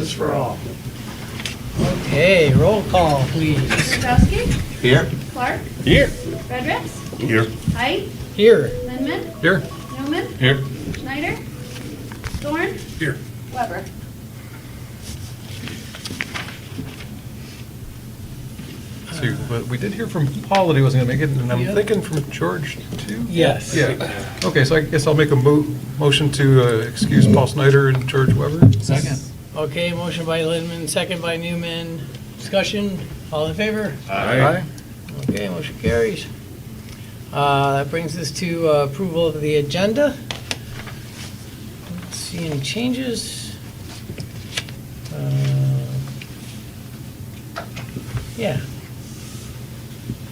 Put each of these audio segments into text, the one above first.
It's for all. Okay, roll call, please. Rudowski, Here. Clark, Here. Fredericks, Here. Height, Here. Lindeman, Here. Newman, Here. Schneider, Thorne, Here. Weber. See, but we did hear from Paul that he wasn't going to make it, and I'm Yeah. thinking from George too? Yes. Yeah. Okay, so I guess I'll make a motion to excuse Paul Snyder and George Weber. Second. Okay, motion by Lindman, second by Newman. Discussion, all in favor? Aye. Okay, motion carries. That brings us to approval of the agenda. Don't see any changes. Yeah.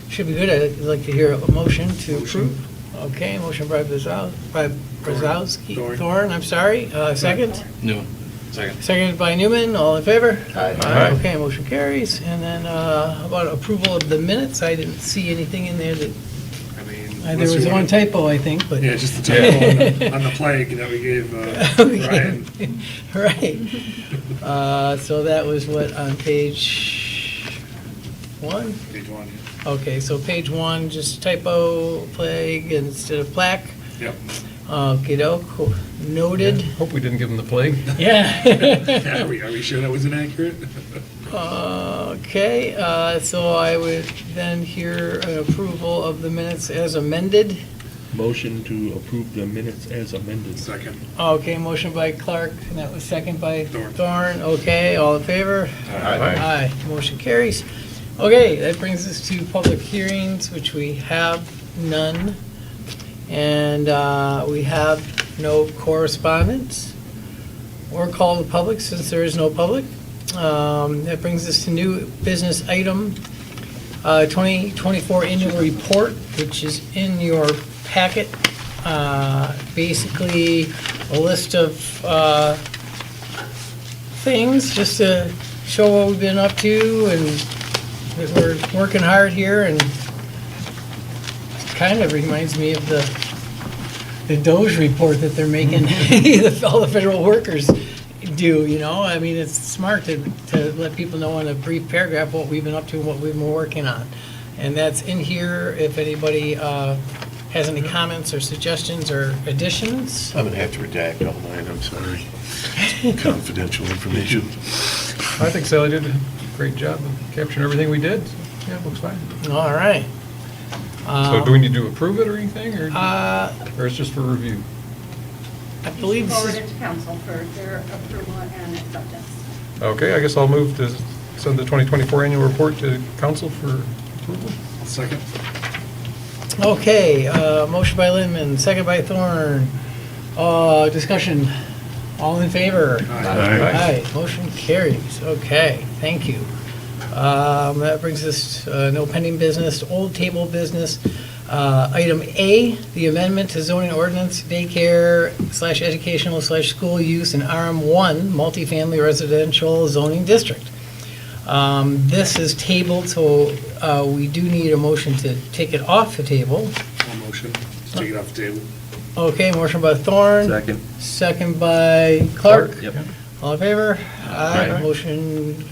Should be good. I'd like to hear a motion to approve. Okay, motion by Brzezowski, Thorne, I'm sorry. Second? No. Second. Seconded by Newman, all in favor? Aye. Okay, motion carries. And then how about approval of the minutes? I didn't see anything in there that, I mean, there unless was you one want- typo, I think, but. Yeah, just the typo on the plague that we gave Okay. Ryan. Right. So that was what, on page 1? Page 1. Okay, so page 1, just typo, plague instead of plaque. Yep. Okey-doke, noted. Hope we didn't give him the plague. Yeah. Yeah, are we sure that was inaccurate? Okay, so I would then hear an approval of the minutes as amended. Motion to approve the minutes as amended. Second. Okay, motion by Clark, and that was second by Thorne. Thorne. Okay, all in favor? Aye. Aye, motion carries. Okay, that brings us to public hearings, which we have none. And we have no correspondence or call to public since there is no public. That brings us to new business item, 2024 annual report, which is in your packet. Basically, a list of things just to show what we've been up to and that we're working hard here, and it kind of reminds me of the Doge report that they're making, all the federal workers do, you know? I mean, it's smart to let people know in a brief paragraph what we've been up to and what we've been working on. And that's in here if anybody has any comments or suggestions or additions. I'm gonna have to redact all mine, I'm sorry. It's confidential information. I think Sally did a great job of capturing everything we did. Yeah, it looks fine. All right. So do we need to approve it or anything, or I it's just for review? believe this Forward is, it to council for their approval and acceptance. Okay, I guess I'll move to send the 2024 annual report to council for approval. Second. okay, motion by Lindman, second by Thorne. Discussion, all in favor? Aye. Aye, motion carries, okay, thank you. That brings us, no pending business, old table business. Item A, the amendment to zoning ordinance daycare / educational / school use in RM1 multifamily residential zoning district. This is tabled, so we do need a motion to take it off the table. One motion. Let's take it off the table. Okay, motion by Thorne. Second. Second by Clark. Yep. All in favor? Aye. Aye. Motion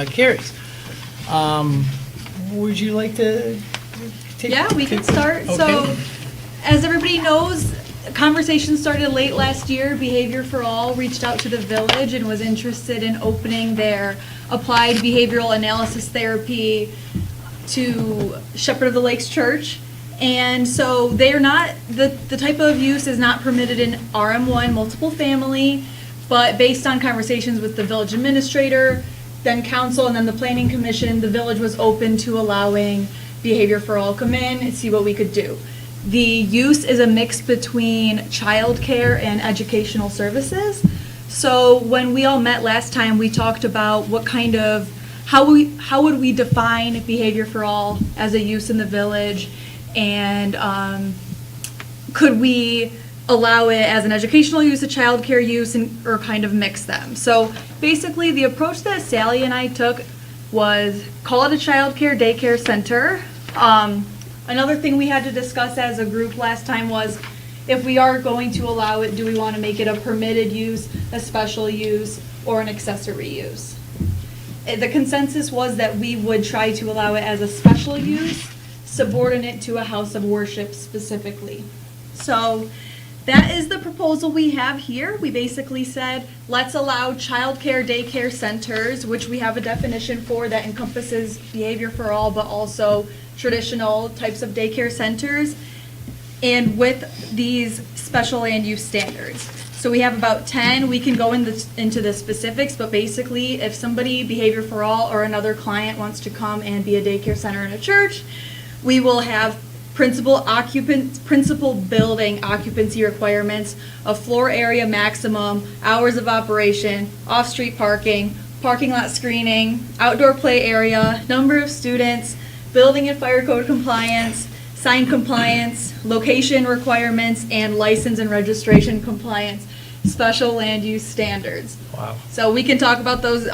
carries. Would you like to take? Yeah, we can start. So, Okay. as everybody knows, conversation started late last year. Behavior for All reached out to the village and was interested in opening their applied behavioral analysis therapy to Shepherd of the Lakes Church. And so they are not, the type of use is not permitted in RM1 multiple family, but based on conversations with the village administrator, then council, and then the planning commission, the village was open to allowing Behavior for All come in and see what we could do. The use is a mix between childcare and educational services. So when we all met last time, we talked about what kind of, how would we define Behavior for All as a use in the village? And could we allow it as an educational use, a childcare use, or kind of mix them? So basically, the approach that Sally and I took was call it a childcare daycare center. Another thing we had to discuss as a group last time was if we are going to allow it, do we want to make it a permitted use, a special use, or an accessory use. The consensus was that we would try to allow it as a special use, subordinate to a house of worship specifically. So that is the proposal we have here. We basically said, let's allow childcare daycare centers, which we have a definition for that encompasses behavior for all, but also traditional types of daycare centers, and with these special land use standards. So we have about 10. We can go into the specifics, but basically, if somebody, Behavior for All, or another client wants to come and be a daycare center in a church, we will have principal building occupancy requirements, a floor area maximum, hours of operation, off-street parking, parking lot screening, outdoor play area, number of students, building and fire code compliance, sign compliance, location requirements, and license and registration compliance, special land use standards. Wow. So we can talk about those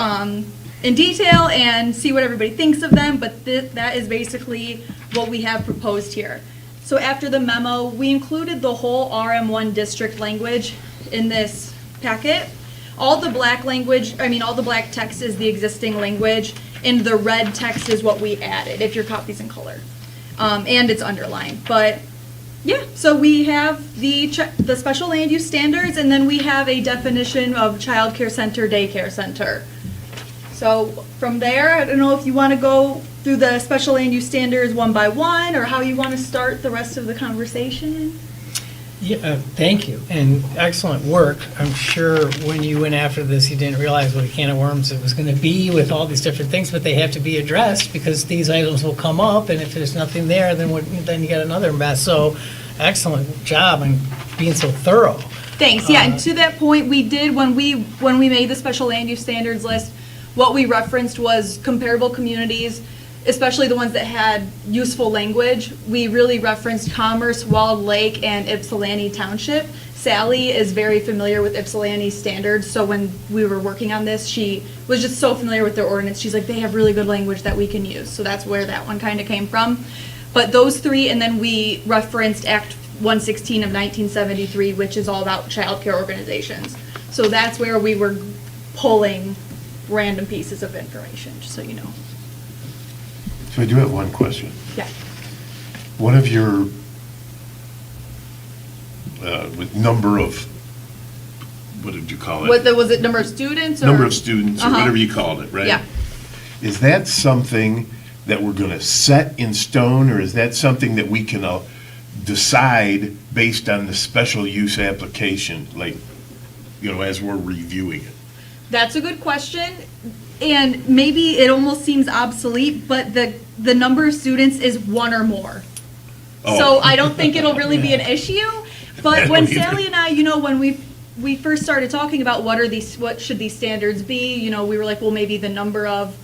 in detail and see what everybody thinks of them, but that is basically what we have proposed here. So after the memo, we included the whole RM1 district language in this packet. All the black text is the existing language, and the red text is what we added, if your copy's in color. And it's underlined, but yeah, so we have the special land use standards, and then we have a definition of child care center, daycare center. So from there, I don't know if you want to go through the special land use standards one by one, or how you want to start the rest of the conversation. Yeah, thank you, and excellent work. I'm sure when you went after this, you didn't realize what a can of worms it was going to be with all these different things, but they have to be addressed because these items will come up, and if there's nothing there, then you got another mess. So, excellent job on being so thorough. Thanks. Yeah, and to that point, we did when we made the special land use standards list, what we referenced was comparable communities, especially the ones that had useful language. We really referenced Commerce, Walled Lake, and Ypsilanti Township. Sally is very familiar with Ypsilanti standards, so when we were working on this, she was just so familiar with their ordinance. She's like, they have really good language that we can use. So that's where that one kind of came from. But those three, and then we referenced Act 116 of 1973, which is all about child care organizations. So that's where we were pulling random pieces of information, just so you know. So I do have one question. Yeah. One of your, with number of, what did you call it? Was it number of students? Or? Number of students, or Uh-huh. whatever you called it, right? Yeah. Is that something that we're going to set in stone, or is that something that we can decide based on the special use application, like, as we're reviewing it? That's a good question. And maybe it almost seems obsolete, but the number of students is one or more. Oh. So I don't think it'll really be an issue. I But don't when either. Sally and I, when we first started talking about what should these standards be, we were like, well, maybe the number of,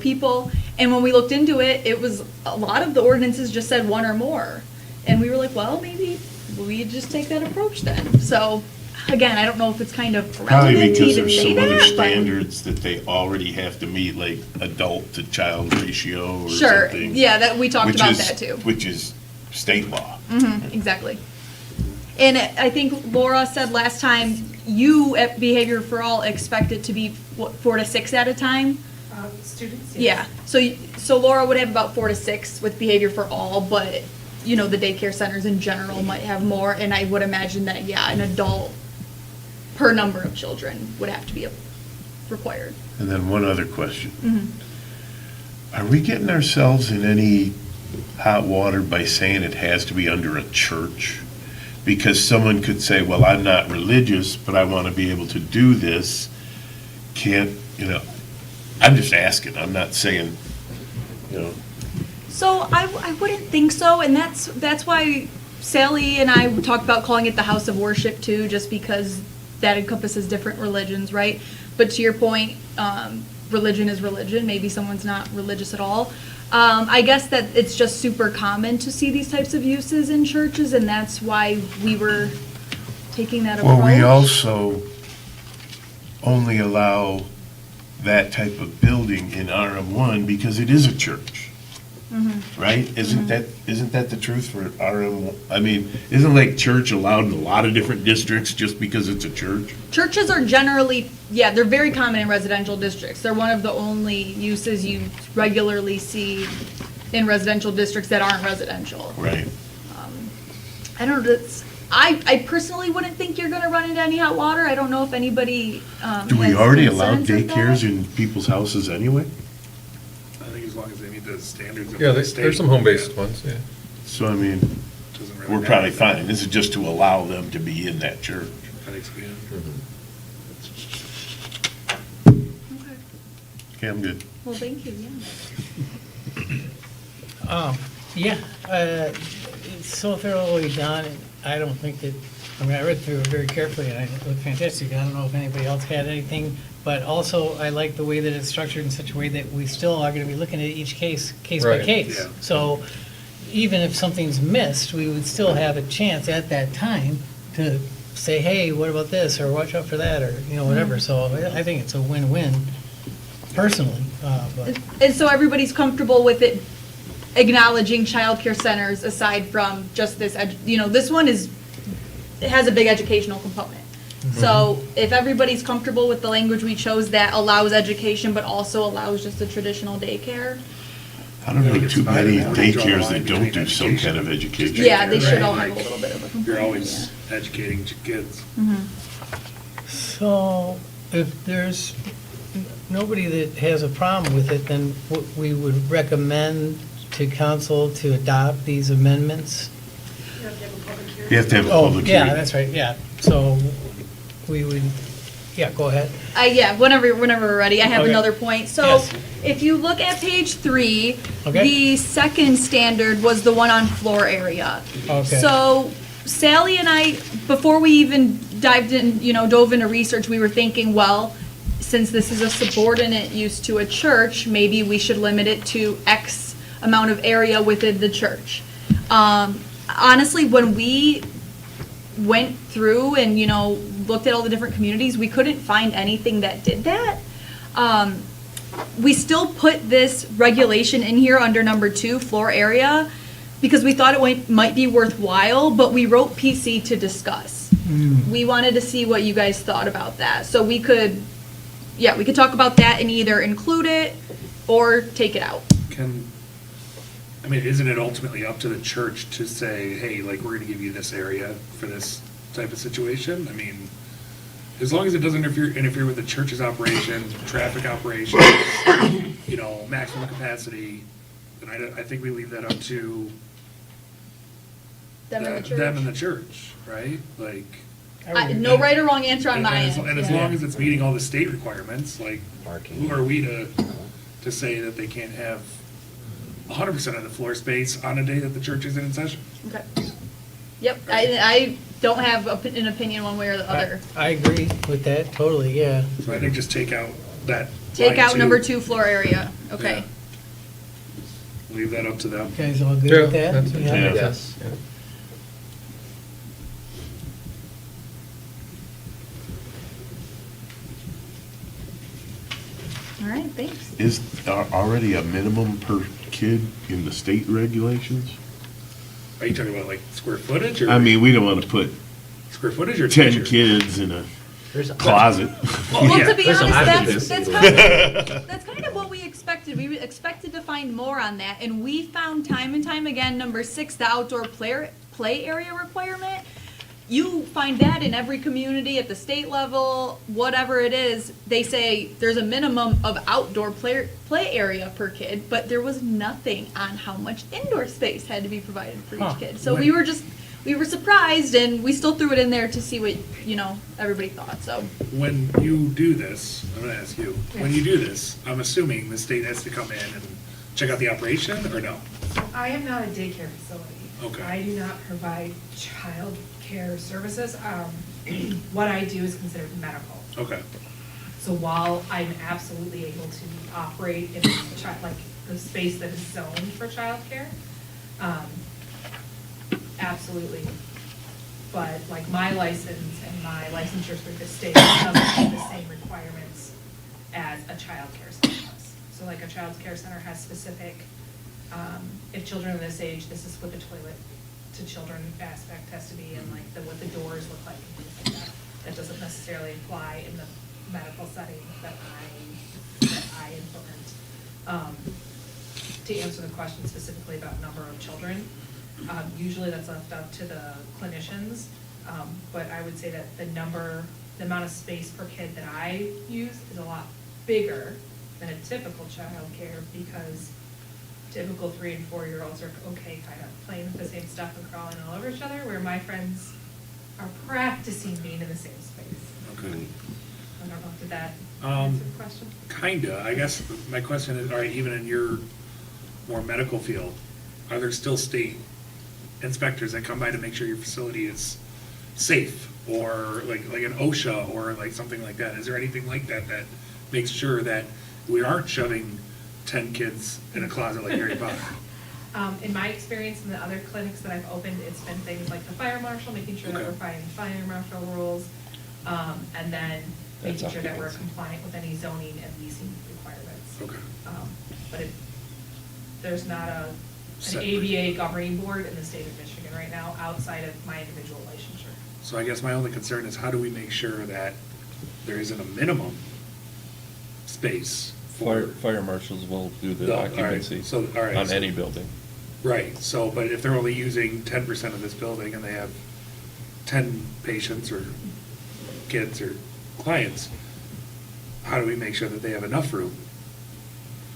people. And when we looked into it, it was a lot of the ordinances just said one or more. And we were like, well, maybe we just take that approach then. So again, I don't know if it's kind of Probably relevant to because even there's say some other that, but- standards that they already have to meet, like adult to child ratio or Sure, something. yeah, that we talked which about is- that too. Which is state law. Exactly. And I think Laura said last time, you at Behavior for All expect it to be, 4 to 6 at a time? Students? Yeah, so Laura would have about 4 to 6 with Behavior for All, but, the daycare centers in general might have more, and I would imagine that, an adult per number of children would have to be required. And then one other question. Mm-hmm. Are we getting ourselves in any hot water by saying it has to be under a church? Because someone could say, well, I'm not religious, but I want to be able to do this. I'm just asking, I'm not saying, So I wouldn't think so, and that's why Sally and I talked about calling it the house of worship too, just because that encompasses different religions, right? But to your point, religion is religion. Maybe someone's not religious at all. I guess that it's just super common to see these types of uses in churches, and that's why we were taking that approach. well, we also only allow that type of building in RM1 because it is a church. right? Isn't that the truth for RM? I mean, isn't Lake Church allowed in a lot of different districts just because it's a church? Churches are generally, yeah, they're very common in residential districts. They're one of the only uses you regularly see in residential districts that aren't residential. Right. I don't know, I personally wouldn't think you're gonna run into any hot water. I don't know if anybody, Do we has already allow concerns with that. daycares in people's houses anyway? I think as long as they meet the standards of Yeah, the state. there's some home-based ones, yeah. So, I mean, Doesn't really we're matter. probably fine. This is just to allow them to be in that church. I think so, yeah. Okay. Okay, I'm good. Well, thank you, yeah. Yeah, it's so thoroughly done, and I don't think that, I mean, I read through it very carefully, and it looked fantastic. I don't know if anybody else had anything, but also I like the way that it's structured in such a way that we still are gonna be looking at each case by Right. case. Yeah. So even if something's missed, we would still have a chance at that time to say, hey, what about this, or watch out for that, or, you know, whatever. So I think it's a win-win personally, but. And so everybody's comfortable with it acknowledging childcare centers aside from just this, this one it has a big educational component. So if everybody's comfortable with the language we chose that allows education but also allows just a traditional daycare, I don't I think know it's too fine many if we draw the daycares line that don't between do some education. kind of education. yeah, they should Right, all have a like, little bit of a component. You're always educating kids. So if there's nobody that has a problem with it, then what we would recommend to council to adopt these amendments? You have to have a public hearing. You have to have a Oh, public yeah, hearing. that's right, yeah. So we would, yeah, go ahead. Yeah, whenever we're ready, I have Okay. another point. So Yes. if you look at page 3, Okay. the second standard was the one on floor area. Okay. So Sally and I, before we even dove into research, we were thinking, well, since this is a subordinate use to a church, maybe we should limit it to X amount of area within the church. Honestly, when we went through and, looked at all the different communities, we couldn't find anything that did that. We still put this regulation in here under number 2, floor area, because we thought it might be worthwhile, but we wrote PC to discuss. We wanted to see what you guys thought about that. So we could talk about that and either include it or take it out. Isn't it ultimately up to the church to say, hey, like, we're gonna give you this area for this type of situation? I mean, as long as it doesn't interfere with the church's operations, traffic operations, maximum capacity, then I think we leave that up to Them and the church. them and the church, right? Like, No right or wrong answer on and my as end. and as Yeah. long as it's meeting all the state requirements, like, who are we to say that they can't have 100% of the floor space on a day that the church isn't in session? Okay. Yep, I don't have an opinion one way or the other. I agree with that, totally, yeah. So I think just take out that. Take line out two. number 2, floor area. Okay. Yeah. Leave that up to them. You guys all good Yeah, with that? that's it. Yeah. Yes. All right, thanks. Is already a minimum per kid in the state regulations? Are you talking about like square footage or? I mean, we don't want to put Square footage or 10 teacher? kids in a There's closet. Well, yeah, to be there's some honest, that's advocates. that's kind of what we expected. We expected to find more on that, and we found time and time again, number 6, the outdoor play area requirement. You find that in every community at the state level, whatever it is, they say there's a minimum of outdoor play area per kid, but there was nothing on how much indoor space had to be provided for Huh. each kid. So we were surprised, and we still threw it in there to see what, everybody thought, so. When you do this, I'm gonna ask you, when you do this, I'm assuming the state has to come in and check out the operation, or no? I am not a daycare facility. Okay. I do not provide child care services. What I do is considered medical. Okay, So while I'm absolutely able to operate in like the space that is zoned for childcare, absolutely. But like my license and my licensure through the state doesn't have the same requirements as a childcare center does. So like a childcare center has specific if children of this age, this is what the toilet to children aspect has to be, and like what the doors look like and things like that. That doesn't necessarily apply in the medical setting that I implement. To answer the question specifically about number of children, usually that's left up to the clinicians, but I would say that the amount of space per kid that I use is a lot bigger than a typical childcare, because typical 3 and 4-year-olds are okay kind of playing with the same stuff and crawling all over each other, where my friends are practicing being in the same space. Okay. I don't know, did that Um, answer the question? Kinda, I guess my question is, all right, even in your more medical field, are there still state inspectors that come by to make sure your facility is safe? Or like an OSHA or like something like that? Is there anything like that that makes sure that we aren't shoving 10 kids in a closet like Harry Potter? In my experience in the other clinics that I've opened, it's been things like the fire marshal, making sure that Okay. we're following fire marshal rules, and then That's making sure that we're occupancy. compliant with any zoning and leasing requirements. Okay. But there's not an Separate. ABA governing board in the state of Michigan right now, outside of my individual licensure. So I guess my only concern is how do we make sure that there isn't a minimum space for. Fire marshals will do the No, all right, occupancy so, all right, on so- any building. Right, so, but if they're only using 10% of this building and they have 10 patients or kids or clients, how do we make sure that they have enough room?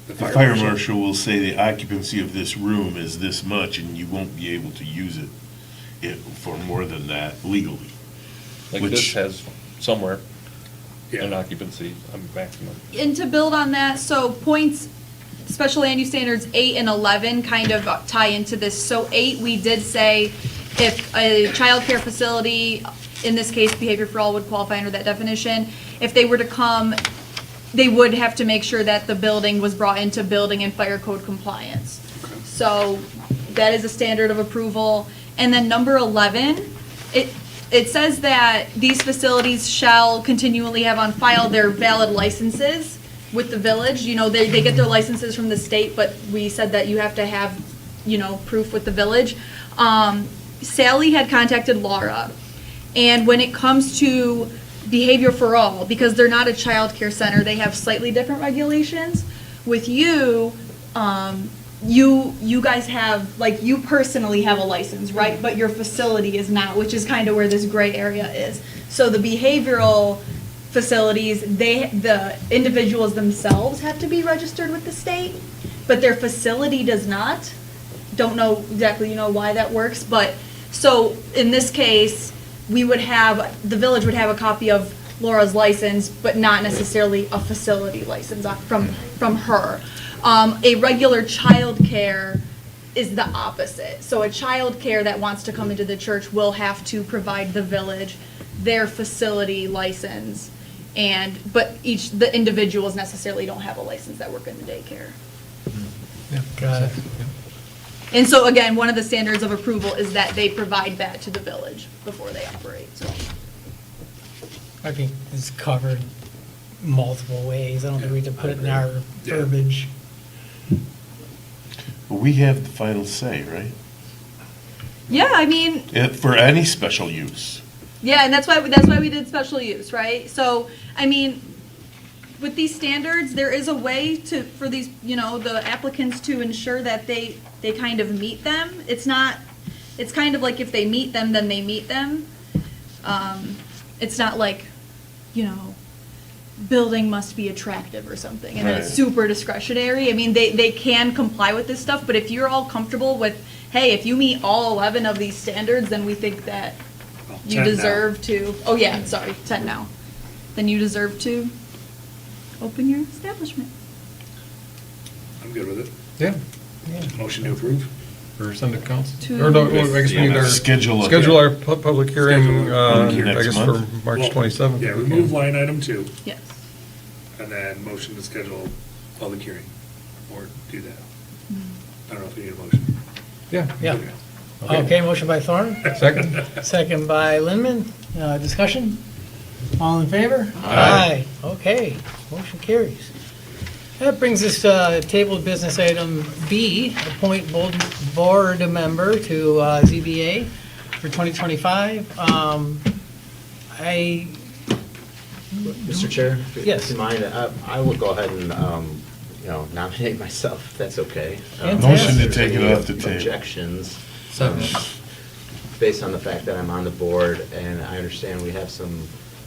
The fire marshal will say the occupancy of this room is this much, and you won't be able to use it for more than that legally. Like this Which- has somewhere an Yeah, occupancy, a maximum. And to build on that, so points, special land use standards 8 and 11 kind of tie into this. So 8, we did say if a childcare facility, in this case Behavior for All would qualify under that definition, if they were to come, they would have to make sure that the building was brought into building and fire code compliance. So that is a standard of approval. And then number 11, it says that these facilities shall continually have on file their valid licenses with the village. You know, they get their licenses from the state, but we said that you have to have, you know, proof with the village. Sally had contacted Laura, and when it comes to Behavior for All, because they're not a child care center, they have slightly different regulations. With you, you guys have, like, you personally have a license, right? But your facility is not, which is kind of where this gray area is. So the behavioral facilities, the individuals themselves have to be registered with the state, but their facility does not. Don't know exactly, you know, why that works, but, so in this case, the village would have a copy of Laura's license, but not necessarily a facility license from her. A regular childcare is the opposite. So a childcare that wants to come into the church will have to provide the village their facility license, but the individuals necessarily don't have a license that work in the daycare. Got it. And so again, one of the standards of approval is that they provide that to the village before they operate, so. I think it's covered multiple ways. I don't think we have to put it in our Yeah. verbiage. But we have the final say, right? Yeah, I mean, For any special use. yeah, and that's why we did special use, right? So, I mean, with these standards, there is a way for these, you know, the applicants to ensure that they kind of meet them. It's kind of like if they meet them, then they meet them. It's not like, you know, building must be attractive or something, and then it's Right. super discretionary. I mean, they can comply with this stuff, but if you're all comfortable with, hey, if you meet all 11 of these standards, then we think that Well, you 10 now. deserve to, oh yeah, sorry, 10 now. Then you deserve to open your establishment. I'm good with it. Yeah, Motion to approve? or send it to council. To- Or no, I guess we need our. Schedule it. Schedule our public hearing, Schedule our public hearing I next guess month. for March Well, 27th. Yeah, if we remove can. line item 2, Yes. and then motion to schedule public hearing, or do that. I don't know if we need a motion. Yeah. Yeah. Okay. Okay, motion by Thorne, Second? second by Lindman. Discussion? All in favor? Aye. Okay, motion carries. That brings us to table business item B, appoint board member to ZBA for 2025. Mr. Chair? Yes. If you mind, I will go ahead and, nominate myself, if that's okay. Motion to If there's take it any off the table. Objections. Based on the fact that I'm on the board, and I understand we have some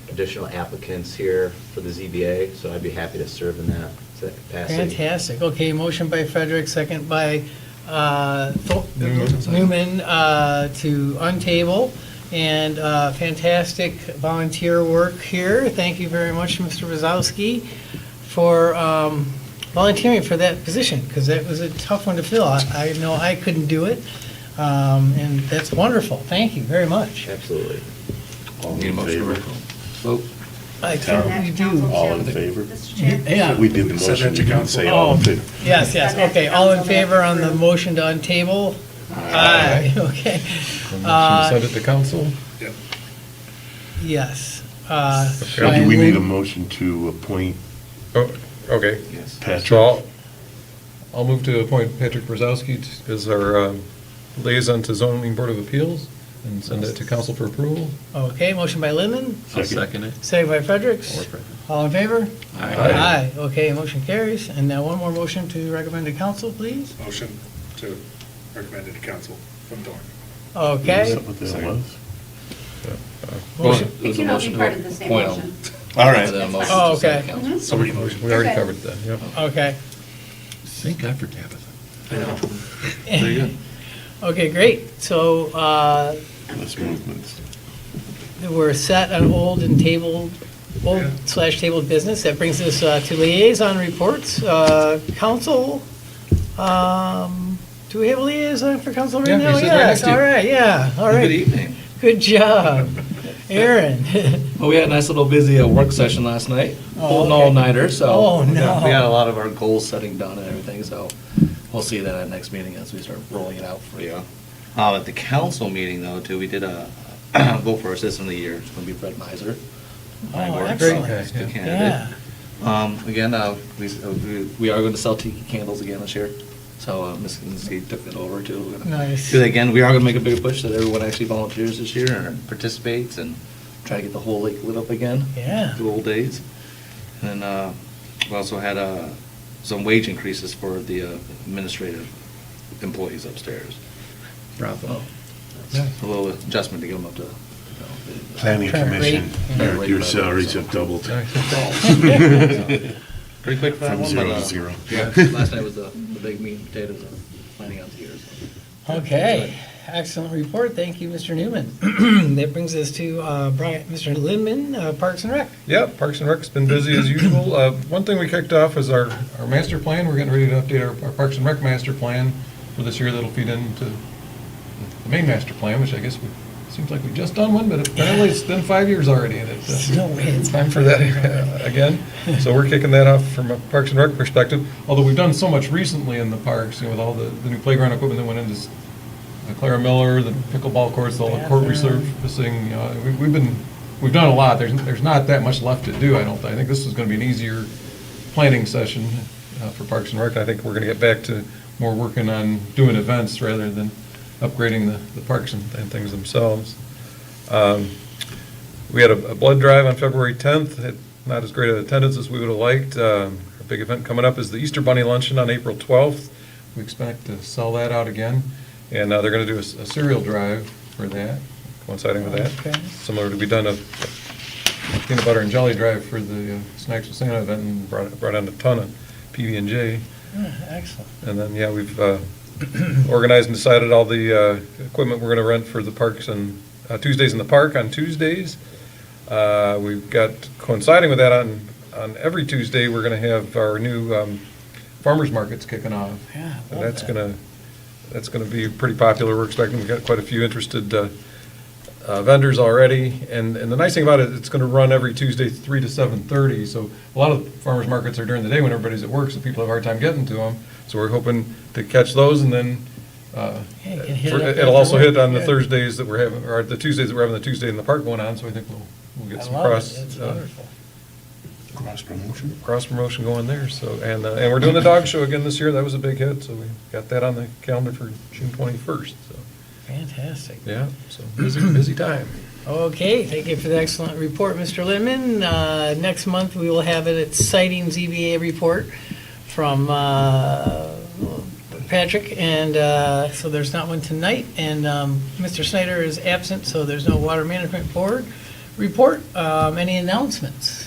additional applicants here for the ZBA, so I'd be happy to serve in that capacity. Fantastic. Okay, motion by Frederick, second by Newman. Newman to untable. And fantastic volunteer work here. Thank you very much, Mr. Wazowski, for volunteering for that position, because that was a tough one to fill. I know I couldn't do it, and that's wonderful. Thank you very much. Absolutely. All in favor? I think we do. All in favor? Mr. Chair? Yeah. We did the Send that motion, to you didn't council. say all in favor. Yes, yes, okay. All in favor on the motion to untable? Aye, okay. Send it to council. Yep. Yes. So do we need a motion to appoint Oh, okay. Patrick? So I'll move to appoint Patrick Brzezowski as our liaison to zoning board of appeals and send it to council for approval. Okay, motion by Linden, I'll second it. second by Fredericks. All in favor? Aye. Okay, motion carries. And now one more motion to recommend to council, please. Motion to recommend it to council from Dorn. Is Okay. that what that was? Motion- It can all be part of the same motion. All right. Oh, okay, Somebody motion. We already covered that, yep. okay. Thank God for Tabitha. Very good. Okay, great. So Less movements. we're set on old and tabled, old Yeah. slash tabled business. That brings us to liaison reports. Council, do we have a liaison for council right Yeah, now? he sits right next Yes, to you. all right, yeah, all right. Good evening. Good job. Aaron. Well, we had a nice little busy work session last night, Oh, an okay. all-nighter, so. Oh, we got- no. We got a lot of our goal setting done and everything, so we'll see that at next meeting as we start rolling it out for you. At the council meeting though, too, we did a vote for assistant of the year. It's gonna be Brett Miser. Oh, Excellent. excellent. Good Yeah. candidate. Again, we are gonna sell tiki candles again this year, so Ms. Kinsey took that over too. We're gonna Nice. do that again. We are gonna make a bigger push that everyone actually volunteers this year and participates and try to get the whole lake lit up again. Yeah. The old days. And then we also had some wage increases for the administrative employees upstairs. Bravo. A little adjustment to get them up to, you know, the- Planning Current commission, rate. your salaries have doubled Pretty quick for that from one, 0 but, to 0. yeah, last night was the big meat and potatoes of planning out the year. so. Okay, excellent report. Thank you, Mr. Newman. That brings us to Mr. Lindman, Parks and Rec. Yep, Parks and Rec's been busy as usual. One thing we kicked off is our master plan. We're getting ready to update our Parks and Rec master plan for this year that'll feed into the main master plan, which I guess seems like we just done one, but apparently it's been 5 years already, and it's No way. it's time for that again. So we're kicking that off from a Parks and Rec perspective, although we've done so much recently in the parks, with all the new playground equipment that went into Clara Miller, the pickleball courts, all the court resurfacing, we've done a lot. There's not that much left to do, I don't think. I think this is gonna be an easier planning session for Parks and Rec. I think we're gonna get back to more working on doing events rather than upgrading the parks and things themselves. We had a blood drive on February 10th, had not as great an attendance as we would have liked. A big event coming up is the Easter Bunny Luncheon on April 12th. We expect to sell that out again, and they're going to do a cereal drive for that, coinciding with that. Okay. Similar to, we done a peanut butter and jelly drive for the Snacks with Santa event and brought on a ton of PB&J. Excellent. And then, yeah, we've organized and decided all the equipment we're going to rent for the parks and Tuesdays in the park on Tuesdays. We've got, coinciding with that, on every Tuesday, we're going to have our new farmers markets kicking off. Yeah, And love that's gonna be pretty popular. We're expecting, we've got quite a few interested vendors already. And the nice thing about it, it's gonna run every Tuesday, 3 to 7:30. So a lot of farmers markets are during the day when everybody's at work, so people have a hard time getting to them. So we're hoping to catch those, and then you can hit it up it'll also after hit on the work, yeah. Thursdays that we're having, or the Tuesdays that we're having the Tuesday in the park going on, so I think we'll get I some love it. cross. That's wonderful. Cross promotion. cross promotion going there, so, and we're doing the dog show again this year, that was a big hit, so we got that on the calendar for June 21st, so, Fantastic. yeah, so busy time. Okay, thank you for the excellent report, Mr. Lindman. Next month, we will have an exciting ZBA report from Patrick, and so there's not one tonight, and Mr. Snyder is absent, so there's no Water Management Board report. Any announcements?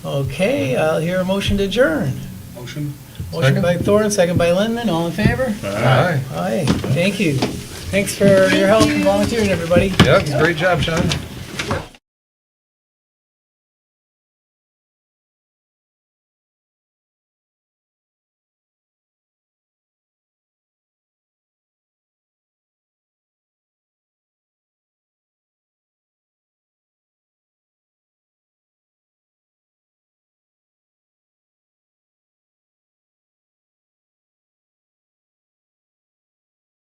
Okay, I'll hear a motion to adjourn. Motion? Motion by Thorne, second by Lindman, all in favor? Aye. Aye, thank you. Thanks for your help and volunteering, everybody. Yeah, great job, Sean.